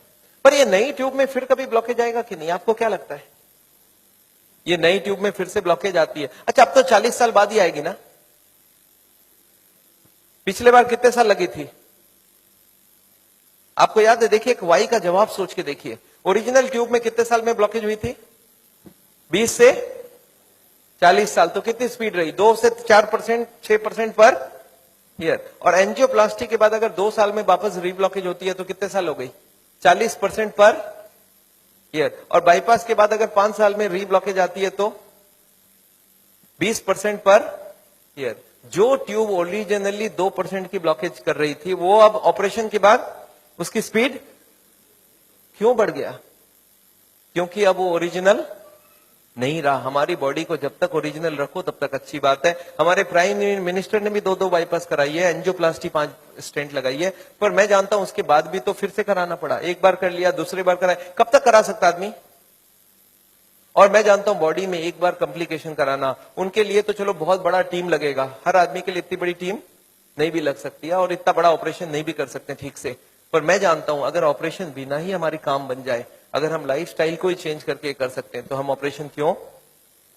पर ये नई ट्यूब में फिर कभी ब्लॉकेज आएगा कि नहीं, आपको क्या लगता है? ये नई ट्यूब में फिर से ब्लॉकेज आती है। अच्छा, अब तो 40 साल बाद ही आएगी ना। पिछले बार कितने साल लगी थी आपको याद है? देखिए एक वाई का जवाब सोच के देखिए। ओरिजिनल ट्यूब में कितने साल में ब्लॉकेज हुई थी? 20 से 40 साल। तो कितनी स्पीड रही? 2 से 4%, 6% पर ईयर। और एंजियोप्लास्टी के बाद अगर 2 साल में वापस रीब्लॉकेज होती है तो कितने साल हो गई? 40% पर ईयर। और बाईपास के बाद अगर 5 साल में रीब्लॉकेज आती है तो 20% पर ईयर। जो ट्यूब ओरिजिनली 2% की ब्लॉकेज कर रही थी वो अब ऑपरेशन के बाद उसकी स्पीड क्यों बढ़ गया? क्योंकि अब वो ओरिजिनल नहीं रहा। हमारी बॉडी को जब तक ओरिजिनल रखो तब तक अच्छी बात है। हमारे प्राइम मिनिस्टर ने भी 2 बाईपास कराई है, एंजियोप्लास्टी 5 स्टेंट लगाई है। पर मैं जानता हूं उसके बाद भी तो फिर से कराना पड़ा। एक बार कर लिया, दूसरी बार कराया, कब तक करा सकता आदमी? और मैं जानता हूं बॉडी में एक बार कॉम्प्लिकेशन कराना, उनके लिए तो चलो बहुत बड़ा टीम लगेगा। हर आदमी के लिए इतनी बड़ी टीम नहीं भी लग सकती है और इतना बड़ा ऑपरेशन नहीं भी कर सकते ठीक से। पर मैं जानता हूं अगर ऑपरेशन बिना ही हमारी काम बन जाए, अगर हम लाइफस्टाइल को ही चेंज करके कर सकते हैं तो हम ऑपरेशन क्यों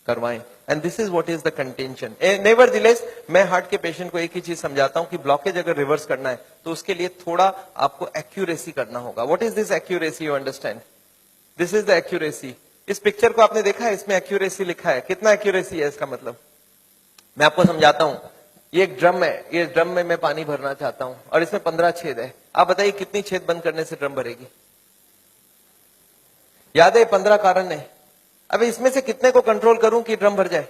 करवाएं? And this is what is the contention. Nevertheless मैं हार्ट के पेशेंट को एक ही चीज समझाता हूं कि ब्लॉकेज अगर रिवर्स करना है तो उसके लिए थोड़ा आपको एक्यूरेसी करना होगा। What is this accuracy? You understand? This is the accuracy. इस पिक्चर को आपने देखा है, इसमें एक्यूरेसी लिखा है। कितना एक्यूरेसी है इसका मतलब? मैं आपको समझाता हूं। ये एक ड्रम है, ये ड्रम में मैं पानी भरना चाहता हूं और इसमें 15 छेद है। आप बताइए कितनी छेद बंद करने से ड्रम भरेगी? याद है 15 कारण है। अब इसमें से कितने को कंट्रोल करूं कि ड्रम भर जाए?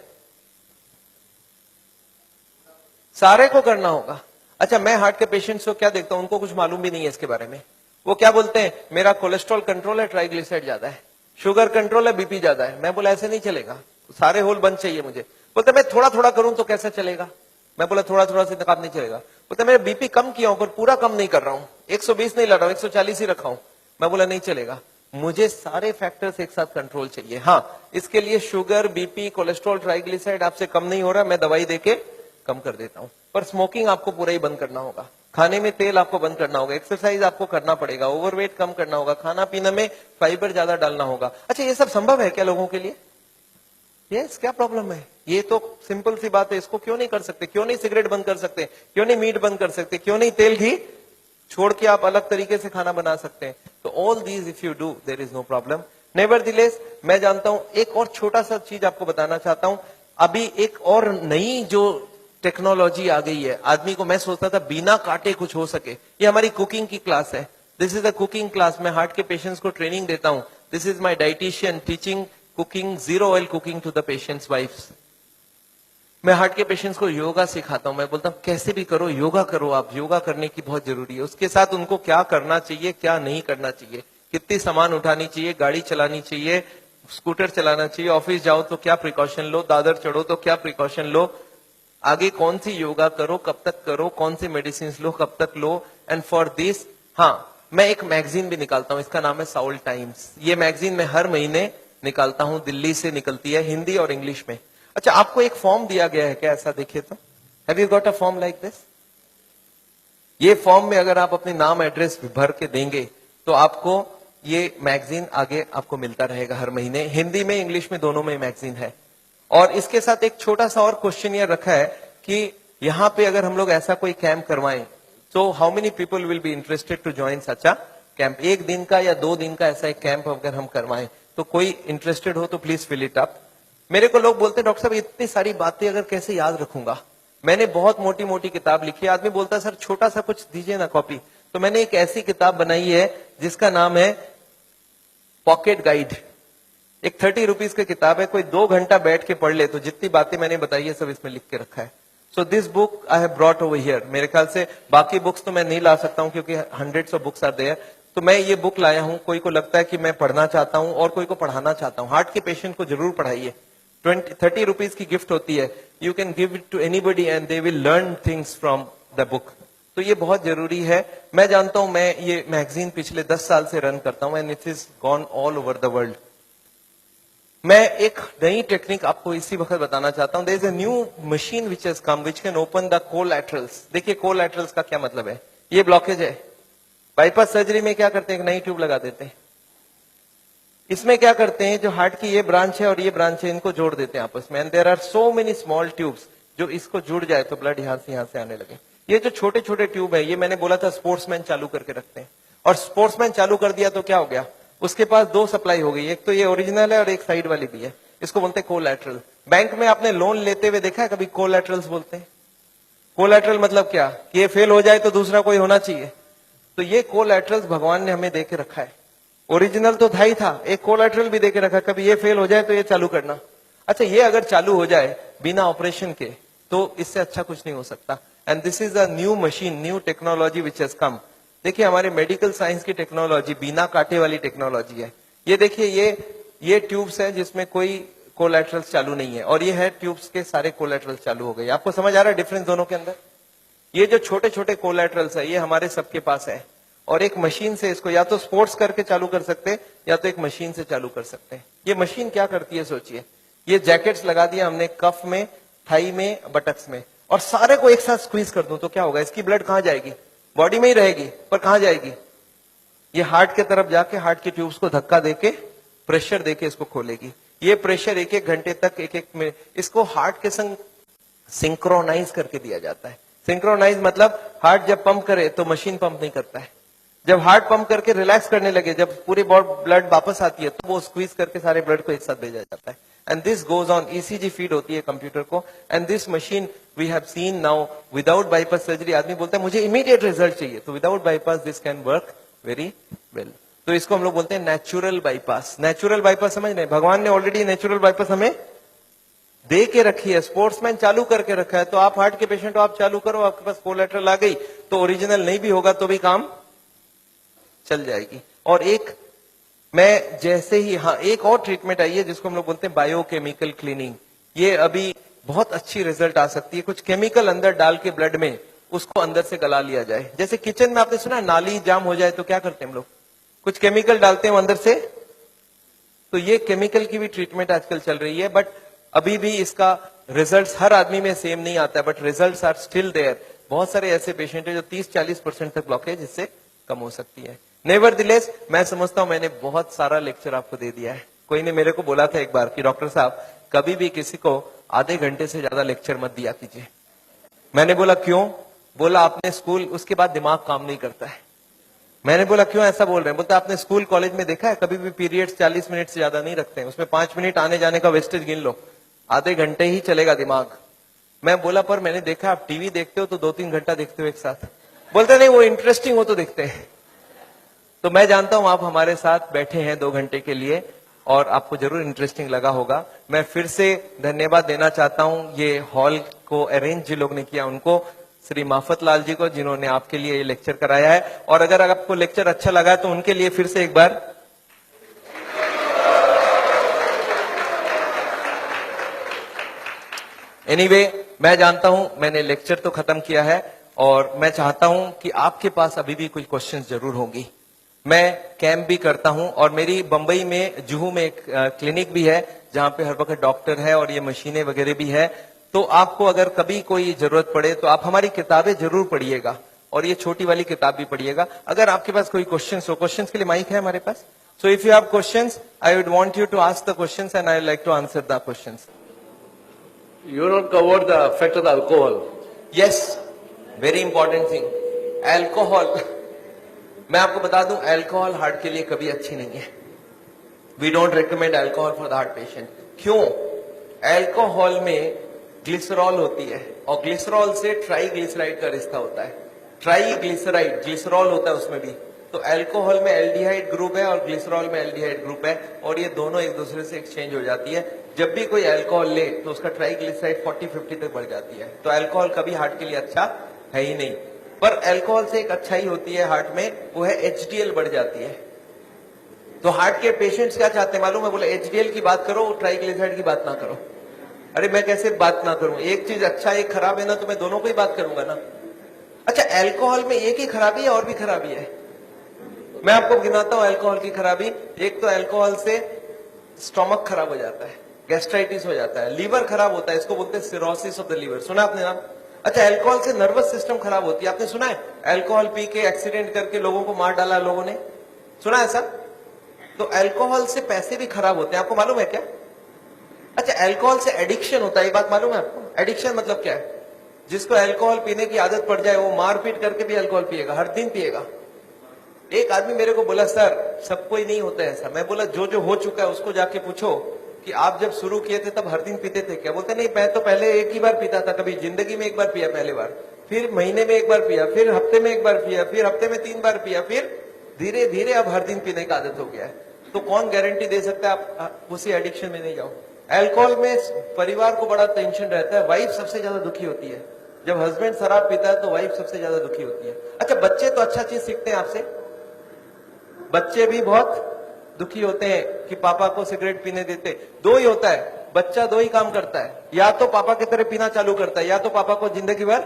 सारे को करना होगा। अच्छा, मैं हार्ट के पेशेंट्स को क्या देखता हूं, उनको कुछ मालूम भी नहीं है इसके बारे में। वो क्या बोलते हैं, मेरा कोलेस्ट्रॉल कंट्रोल है, ट्राइग्लिसराइड ज्यादा है, शुगर कंट्रोल है, बीपी ज्यादा है। मैं बोला ऐसे नहीं चलेगा, सारे होल बंद चाहिए मुझे। बोलते मैं थोड़ा थोड़ा करूं तो कैसा चलेगा? मैं बोला थोड़ा थोड़ा से काम नहीं चलेगा। बोलते मेरा बीपी कम किया हूं पर पूरा कम नहीं कर रहा हूं, 120 नहीं ला रहा हूं, 140 ही रखा हूं। मैं बोला नहीं चलेगा, मुझे सारे फैक्टर्स एक साथ कंट्रोल चाहिए। हाँ, इसके लिए शुगर, बीपी, कोलेस्ट्रॉल, ट्राइग्लिसराइड आपसे कम नहीं हो रहा, मैं दवाई देके कम कर देता हूं। पर स्मोकिंग आपको पूरा ही बंद करना होगा, खाने में तेल आपको बंद करना होगा, एक्सरसाइज आपको करना पड़ेगा, ओवरवेट कम करना होगा, खाना पीने में फाइबर ज्यादा डालना होगा। अच्छा, ये सब संभव है क्या लोगों के लिए? यस, क्या प्रॉब्लम है? ये तो सिंपल सी बात है, इसको क्यों नहीं कर सकते? क्यों नहीं सिगरेट बंद कर सकते? क्यों नहीं मीट बंद कर सकते? क्यों नहीं तेल घी छोड़ के आप अलग तरीके से खाना बना सकते हैं? तो all these if you do there is no problem. Nevertheless मैं जानता हूं, एक और छोटा सा चीज आपको बताना चाहता हूं। अभी एक और नई जो टेक्नोलॉजी आ गई है, आदमी को मैं सोचता था बिना काटे कुछ हो सके। ये हमारी कुकिंग की क्लास है, this is a cooking class. मैं हार्ट के पेशेंट्स को ट्रेनिंग देता हूं। This is my dietitian teaching cooking, 0 oil cooking to the patients wives. मैं हार्ट के पेशेंट्स को योगा सिखाता हूं। मैं बोलता हूं कैसे भी करो, योगा करो, आप योगा करने की बहुत जरूरी है। उसके साथ उनको क्या करना चाहिए, क्या नहीं करना चाहिए, कितनी सामान उठानी चाहिए, गाड़ी चलानी चाहिए, स्कूटर चलाना चाहिए, ऑफिस जाओ तो क्या प्रिकॉशन लो, दादर चढ़ो तो क्या प्रिकॉशन लो। आगे कौन सी योगा करो, कब तक करो, कौन सी मेडिसिन लो, कब तक लो, एंड फॉर दिस हाँ मैं एक मैगजीन भी निकालता हूं, इसका नाम है साउल टाइम्स। ये मैगजीन मैं हर महीने निकालता हूं, दिल्ली से निकलती है, हिंदी और इंग्लिश में। अच्छा, आपको एक फॉर्म दिया गया है क्या? ऐसा देखिए तो, have you got a form like this? ये फॉर्म में अगर आप अपने नाम एड्रेस भर के देंगे तो आपको ये मैगजीन आगे आपको मिलता रहेगा हर महीने, हिंदी में इंग्लिश में दोनों में मैगजीन है। और इसके साथ एक छोटा सा और क्वेश्चन ये रखा है कि यहाँ पे अगर हम लोग ऐसा कोई कैंप करवाएं तो how many people will be interested to join such a camp? 1 दिन का या 2 दिन का ऐसा एक कैंप अगर हम करवाएं तो कोई इंटरेस्टेड हो तो प्लीज फिल इट अप। मेरे को लोग बोलते हैं डॉक्टर साहब इतनी सारी बातें अगर कैसे याद रखूंगा, मैंने बहुत मोटी मोटी किताब लिखी है। आदमी बोलता है सर छोटा सा कुछ दीजिए ना कॉपी, तो मैंने एक ऐसी किताब बनाई है जिसका नाम है पॉकेट गाइड। एक 30 रुपीज की किताब है, कोई 2 घंटा बैठ के पढ़ ले तो जितनी बातें मैंने बताई है सब इसमें लिख के रखा है। So this book I have brought over here. मेरे ख्याल से बाकी बुक्स तो मैं नहीं ला सकता हूं क्योंकि hundreds of books are there, तो मैं ये बुक लाया हूं। कोई को लगता है कि मैं पढ़ना चाहता हूं और कोई को पढ़ाना चाहता हूं, हार्ट के पेशेंट को जरूर पढ़ाइए। 30 रुपीज की गिफ्ट होती है, you can give it to anybody and they will learn things from the book. तो ये बहुत जरूरी है। मैं जानता हूं, मैं ये मैगजीन पिछले 10 साल से रन करता हूं and it is gone all over the world. मैं एक नई टेक्निक आपको इसी वक्त बताना चाहता हूं। There is a new machine which has come which can open the collaterals. देखिए कोलैटरल्स का क्या मतलब है, ये ब्लॉकेज है। बाईपास सर्जरी में क्या करते हैं, एक नई ट्यूब लगा देते हैं। इसमें क्या करते हैं, जो हार्ट की ये ब्रांच है और ये ब्रांच है, इनको जोड़ देते हैं आपस में, and there are so many small tubes, जो इसको जुड़ जाए तो ब्लड यहां से आने लगे। ये जो छोटे छोटे ट्यूब है, ये मैंने बोला था स्पोर्ट्समैन चालू करके रखते हैं, और स्पोर्ट्समैन चालू कर दिया तो क्या हो गया, उसके पास 2 सप्लाई हो गई, एक तो ये ओरिजिनल है और एक साइड वाली भी है। इसको बोलते हैं कोलैटरल। बैंक में आपने लोन लेते हुए देखा है कभी? कोलैटरल्स बोलते हैं। कोलैटरल मतलब क्या, कि ये फेल हो जाए तो दूसरा कोई होना चाहिए। तो ये कोलैटरल्स भगवान ने हमें देके रखा है। ओरिजिनल तो था ही था, एक कोलैटरल भी देके रखा, कभी ये फेल हो जाए तो ये चालू करना। अच्छा, ये अगर चालू हो जाए बिना ऑपरेशन के तो इससे अच्छा कुछ नहीं हो सकता। And this is a new machine, new technology which has कम। देखिए हमारे मेडिकल साइंस की टेक्नोलॉजी बिना कांटे वाली टेक्नोलॉजी है। ये देखिए ये ट्यूब्स है जिसमें कोई कोलैटरल्स चालू नहीं है, और ये है ट्यूब्स के सारे कोलैटरल्स चालू हो गए। आपको समझ आ रहा है डिफरेंस दोनों के अंदर? ये जो छोटे छोटे कोलैटरल्स है ये हमारे सबके पास है, और एक मशीन से इसको या तो स्पोर्ट्स करके चालू कर सकते हैं या तो एक मशीन से चालू कर सकते हैं। ये मशीन क्या करती है सोचिए, ये जैकेट्स लगा दिया हमने कफ में, थाई में, बटक्स में, और सारे को एक साथ स्क्वीज कर दूं तो क्या होगा, इसकी ब्लड कहां जाएगी, बॉडी में ही रहेगी, पर कहां जाएगी, ये हार्ट के तरफ जाके हार्ट की ट्यूब्स को धक्का देके प्रेशर देके इसको खोलेगी। ये प्रेशर 1-1 घंटे तक, एक में इसको हार्ट के संग सिंक्रोनाइज करके दिया जाता है। सिंक्रोनाइज मतलब हार्ट जब पंप करे तो मशीन पंप नहीं करता है, जब हार्ट पंप करके रिलैक्स करने लगे, जब पूरी ब्लड वापस आती है तो वो स्क्वीज करके सारे ब्लड को एक साथ भेजा जाता है। And this goes on, ECG feed होती है कंप्यूटर को, and this machine we have seen now without bypass surgery. आदमी बोलता है मुझे इमीडिएट रिजल्ट चाहिए, तो without bypass this can work very well. तो इसको हम लोग बोलते हैं नेचुरल बाईपास। नेचुरल बाईपास समझ रहे, भगवान ने ऑलरेडी नेचुरल बाईपास हमें दे के रखी है, स्पोर्ट्समैन चालू करके रखा है। तो आप हार्ट के पेशेंट हो, आप चालू करो, आपके पास कोलैटरल आ गई तो ओरिजिनल नहीं भी होगा तो भी काम चल जाएगी। और एक मैं जैसे ही, हाँ एक और ट्रीटमेंट आई है जिसको हम लोग बोलते हैं बायोकेमिकल क्लीनिंग। ये अभी बहुत अच्छी रिजल्ट आ सकती है। कुछ केमिकल अंदर डाल के ब्लड में उसको अंदर से गला लिया जाए। जैसे किचन में आपने सुना नाली जाम हो जाए तो क्या करते हैं हम लोग, कुछ केमिकल डालते हैं अंदर से, तो ये केमिकल की भी ट्रीटमेंट आजकल चल रही है। बट अभी भी इसका रिजल्ट्स हर आदमी में सेम नहीं आता है, but results are still there. बहुत सारे ऐसे पेशेंट है जो 30-40% तक ब्लॉकेज इससे कम हो सकती है। नेवरदिलेस मैं समझता हूं मैंने बहुत सारा लेक्चर आपको दे दिया है। कोई ने मेरे को बोला था एक बार कि डॉक्टर साहब कभी भी किसी को आधे घंटे से ज्यादा लेक्चर मत दिया कीजिए। मैंने बोला क्यों? बोला आपने स्कूल, उसके बाद दिमाग काम नहीं करता है। मैंने बोला क्यों ऐसा बोल रहे हैं? बोलता आपने स्कूल कॉलेज में देखा है कभी भी पीरियड्स 40 मिनट से ज्यादा नहीं रखते हैं, उसमें 5 मिनट आने जाने का वेस्टेज गिन लो, आधे घंटे ही चलेगा दिमाग। मैं बोला पर मैंने देखा आप टीवी देखते हो तो 2-3 घंटा देखते हो एक साथ। बोलते नहीं वो इंटरेस्टिंग हो तो देखते हैं। तो मैं जानता हूं आप हमारे साथ बैठे हैं 2 घंटे के लिए और आपको जरूर इंटरेस्टिंग लगा होगा। मैं फिर से धन्यवाद देना चाहता हूं ये हॉल को अरेंज जिन लोग ने किया उनको, श्री माफत लाल जी को जिन्होंने आपके लिए ये लेक्चर कराया है। और अगर आपको लेक्चर अच्छा लगा है तो उनके लिए फिर से एक बार एनीवे मैं जानता हूं मैंने लेक्चर तो खत्म किया है और मैं चाहता हूं कि आपके पास अभी भी कुछ क्वेश्चंस जरूर होंगी। मैं कैंप भी करता हूं और मेरी बंबई में जुहू में एक क्लिनिक भी है जहां पे हर वक्त डॉक्टर है और ये मशीनें वगैरह भी है। तो आपको अगर कभी कोई जरूरत पड़े तो आप हमारी किताबें जरूर पढ़िएगा और ये छोटी वाली किताब भी पढ़िएगा। अगर आपके पास कोई क्वेश्चंस हो, क्वेश्चंस के लिए माइक है हमारे पास। So if you have questions I would want you to ask the questions and I would like to answer the questions. You not covered the effect of the alcohol. Yes, very important thing, alcohol. मैं आपको बता दूं अल्कोहल हार्ट के लिए कभी अच्छी नहीं है। We don't recommend alcohol for the heart patient. क्यों? अल्कोहल में ग्लिसरॉल होती है और ग्लिसरॉल से ट्राइग्लिसराइड का रिश्ता होता है। ट्राइग्लिसराइड ग्लिसरॉल होता है उसमें भी। तो अल्कोहल में एल्डिहाइड ग्रुप है और ग्लिसरॉल में एल्डिहाइड ग्रुप है और ये दोनों एक दूसरे से एक्सचेंज हो जाती है। जब भी कोई अल्कोहल ले तो उसका ट्राइग्लिसराइड 40-50 तक बढ़ जाती है। तो अल्कोहल कभी हार्ट के लिए अच्छा है ही नहीं। पर अल्कोहल से एक अच्छाई होती है हार्ट में, वो है एचडीएल बढ़ जाती है। तो हार्ट के पेशेंट्स क्या चाहते हैं मालूम है? बोले एचडीएल की बात करो, ट्राइग्लिसराइड की बात ना करो। अरे मैं कैसे बात ना करूं? एक चीज अच्छा एक खराब है ना, तो मैं दोनों को ही बात करूंगा ना। अच्छा, अल्कोहल में एक ही खराबी है और भी खराबी है। मैं आपको गिनाता हूं अल्कोहल की खराबी। एक तो अल्कोहल से स्टोमक खराब हो जाता है, गैस्ट्राइटिस हो जाता है, लीवर खराब होता है, इसको बोलते हैं सिरोसिस ऑफ द लीवर। सुना आपने नाम? अच्छा, अल्कोहल से नर्वस सिस्टम खराब होती है। आपने सुना है अल्कोहल पी के एक्सीडेंट करके लोगों को मार डाला लोगों ने? सुना है ऐसा? तो अल्कोहल से पैसे भी खराब होते हैं, आपको मालूम है क्या? अच्छा, अल्कोहल से एडिक्शन होता है, ये बात मालूम है आपको? एडिक्शन मतलब क्या है? जिसको अल्कोहल पीने की आदत पड़ जाए वो मारपीट करके भी अल्कोहल पिएगा, हर दिन पिएगा। एक आदमी मेरे को बोला सर सबको ही नहीं होता है ऐसा। मैं बोला जो जो हो चुका है उसको जाके पूछो कि आप जब शुरू किए थे तब हर दिन पीते थे क्या? बोलते नहीं, मैं तो पहले एक ही बार पीता था, कभी जिंदगी में एक बार पिया पहली बार, फिर महीने में एक बार पिया, फिर हफ्ते में एक बार पिया, फिर हफ्ते में 3 बार पिया, फिर धीरे धीरे अब हर दिन पीने की आदत हो गया है। तो कौन गारंटी दे सकता है आप उसी एडिक्शन में नहीं जाओ? अल्कोहल में परिवार को बड़ा टेंशन रहता है, वाइफ सबसे ज्यादा दुखी होती है। जब हस्बैंड शराब पीता है तो वाइफ सबसे ज्यादा दुखी होती है। अच्छा, बच्चे तो अच्छा चीज सीखते हैं आपसे, बच्चे भी बहुत दुखी होते हैं कि पापा को सिगरेट पीने देते। दो ही होता है, बच्चा दो ही काम करता है, या तो पापा की तरह पीना चालू करता है या तो पापा को जिंदगी भर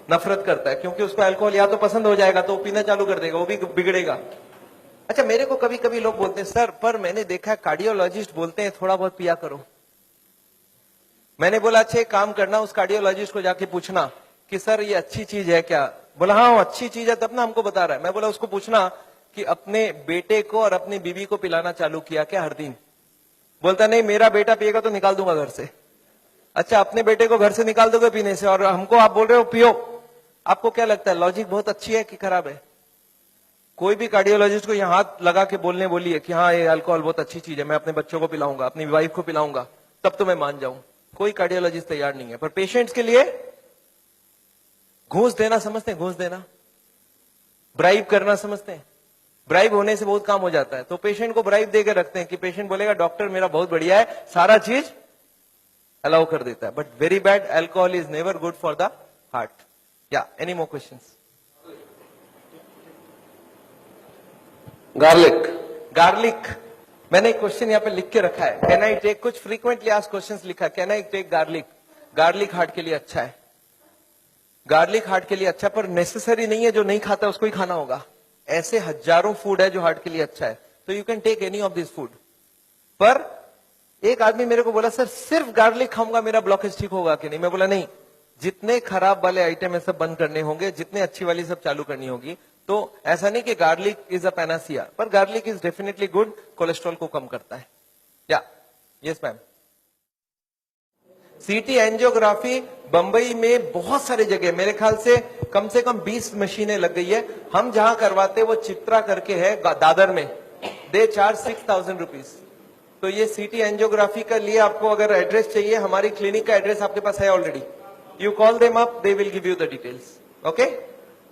नफरत करता है, क्योंकि उसको अल्कोहल या तो पसंद हो जाएगा तो वो पीना चालू कर देगा, वो भी बिगड़ेगा। अच्छा, मेरे को कभी कभी लोग बोलते हैं सर पर मैंने देखा है कार्डियोलॉजिस्ट बोलते हैं थोड़ा बहुत पिया करो। मैंने बोला अच्छा एक काम करना, उस कार्डियोलॉजिस्ट को जाके पूछना कि सर ये अच्छी चीज है क्या? बोला हाँ अच्छी चीज है, तब ना हमको बता रहा है। मैं बोला उसको पूछना कि अपने बेटे को और अपनी बीवी को पिलाना चालू किया क्या हर दिन? बोलता नहीं, मेरा बेटा पिएगा तो निकाल दूंगा घर से। अच्छा, अपने बेटे को घर से निकाल दोगे पीने से और हमको आप बोल रहे हो पियो? आपको क्या लगता है लॉजिक बहुत अच्छी है कि खराब है? कोई भी कार्डियोलॉजिस्ट को यहाँ हाथ लगा के बोलने बोलिए कि हाँ ये अल्कोहल बहुत अच्छी चीज है, मैं अपने बच्चों को पिलाऊंगा, अपनी वाइफ को पिलाऊंगा, तब तो मैं मान जाऊं। कोई कार्डियोलॉजिस्ट तैयार नहीं है। पर पेशेंट्स के लिए घूस देना समझते हैं? घूस देना, ब्राइब करना समझते हैं? ब्राइब होने से बहुत काम हो जाता है। तो पेशेंट को ब्राइब देकर रखते हैं कि पेशेंट बोलेगा डॉक्टर मेरा बहुत बढ़िया है, सारा चीज अलाउ कर देता है। But very bad, alcohol is never good for the heart. या any more questions? Garlic. Garlic, मैंने एक क्वेश्चन यहाँ पे लिख के रखा है, कैन आई टेक? कुछ फ्रीक्वेंटली आस्क्ड क्वेश्चंस लिखा है, can I take garlic? Garlic heart के लिए अच्छा है, गार्लिक हार्ट के लिए अच्छा, पर नेसेसरी नहीं है जो नहीं खाता उसको ही खाना होगा। ऐसे हजारों फूड है जो हार्ट के लिए अच्छा है, तो you can take any of this food. पर एक आदमी मेरे को बोला सर सिर्फ गार्लिक खाऊंगा मेरा ब्लॉकेज ठीक होगा कि नहीं? मैं बोला नहीं, जितने खराब वाले आइटम है सब बंद करने होंगे, जितने अच्छी वाली सब चालू करनी होगी। तो ऐसा नहीं कि गार्लिक इज अ पैनासिया, पर garlic is definitely good, cholesterol को कम करता है। या yes ma'am. CT angiography Bombay में बहुत सारी जगह, मेरे ख्याल से कम 20 मशीनें लग गई है। हम जहां करवाते वो चित्रा करके है दादर में, दे चार्ज 6,000 रुपीज। तो ये सीटी एंजियोग्राफी का लिए आपको अगर एड्रेस चाहिए, हमारी क्लिनिक का एड्रेस आपके पास है already, you call them up, they will give you the details. Okay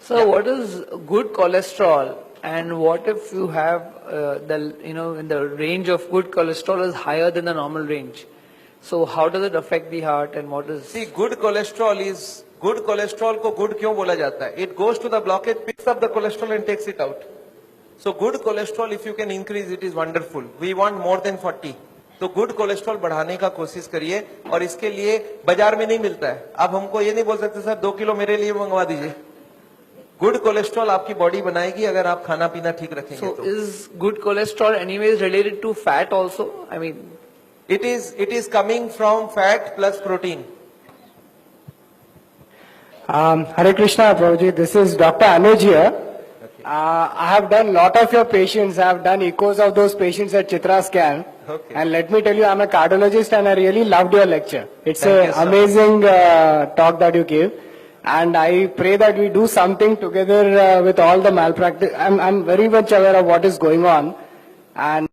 So what is good cholesterol, and what if you have when the range of good cholesterol is higher than the normal range? So how does it affect the heart, and what is? See, good cholesterol is good cholesterol को good क्यों बोला जाता है? It goes to the blockage, picks up the cholesterol and takes it out. So good cholesterol if you can increase it is wonderful. We want more than 40. तो गुड कोलेस्ट्रॉल बढ़ाने का कोशिश करिए, और इसके लिए बाजार में नहीं मिलता है। आप हमको ये नहीं बोल सकते सर 2 किलो मेरे लिए मंगवा दीजिए। गुड कोलेस्ट्रॉल आपकी बॉडी बनाएगी अगर आप खाना पीना ठीक रखेंगे So तो। is good cholesterol anyways related to fat also? I mean, It is coming from fat plus protein. Hare Krishna, Prabhuji. This is Dr. Anuj here. I have done lot of your patients. I have done echoes of those patients at Chitra Scan. Okay. And let me tell you, I'm a cardiologist and I really loved your lecture. It's Thank you, sir. an amazing talk that you gave. And I pray that we do something together with all the malpractice. I'm very much aware of what is going on. And